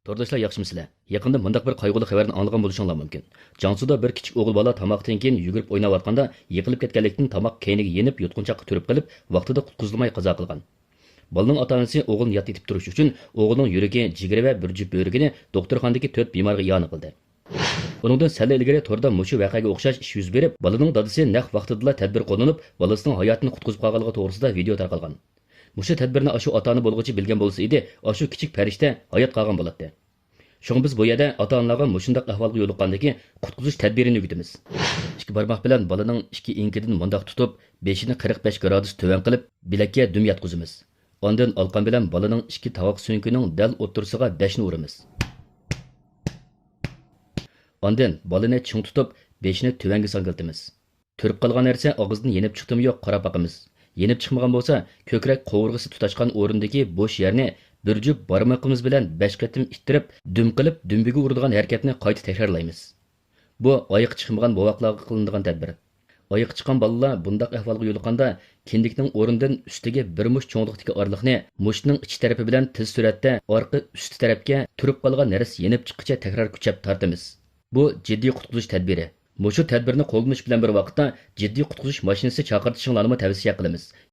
To'rdashlar yaxshimisizlar? Yaqinda mundaq bir qayg'uli xabarni anglagan bo'lishinglar mumkin. Jansuda bir kichik o'g'il bola tomoqdan keyin yugurib o'ynayotganda yiqilib ketganlikdan tomoq keyniga yenib yutqunchoqqa turib qolib, vaqtida qutqizilmay qazo qilgan. Bolaning ota-onasi o'g'ilni yot etib turish uchun o'g'ilning yuragi, jigiri va bir jup bo'rigini doktorxonadagi 4 bemorga yon qildi. Uningdan sal ilgari to'rda mushu voqeaga o'xshash ish yuz berib, bolaning dadasi naq vaqtida tadbir qo'llanib, bolasining hayotini qutqizib qolganligi to'g'risida video tarqalgan. Mushu tadbirni ashu ota-ona bo'lg'ichi bilgan bo'lsa edi, ashu kichik farishta hayot qolgan bo'ladi. Şoň biz bu yerda ota-onalarga mushundaq ahvolga yo'liqqandagi qutqizish tadbirini yugitimiz. İki barmoq bilan balaning ikki inkidan mundaq tutib, beshini 45 gradus töven qilib, bilakka dum yatqizimiz. Ondan alqan bilan balaning ikki tovoq so'nkining dal o'ttirsiga 5 ni uramiz. Ondan balani ching tutib, beshini tövanga sangiltimiz. Turib qolgan narsa og'izdan yenib chiqdimi yo'q qarab boqamiz. Yenib chiqmagan bo'lsa, ko'krak qovurg'isi tutashgan o'rindagi bo'sh yerni bir jup barmoqimiz bilan 5 qatim ittirib, dum qilib, dumbiga uradigan harakatni qayta takrorlaymiz. Bu oyiq chiqmagan bovoqlarga qilinadigan tadbir. Oyiq chiqqan bolalar bundaq ahvolga yo'liqqanda kindikning o'rindan ustiga bir mush cho'nglikdagi orliqni mushning ichi tarafi bilan tez suratda orqa usti tarafga turib qolgan narsa yenib chiqquncha takror kuchab tortamiz. Bu jiddiy qutqizish tadbiri. Mushu tadbirni qo'llanish bilan bir vaqtda jiddiy qutqizish mashinasi chaqirtishinglarni tavsiya qilamiz.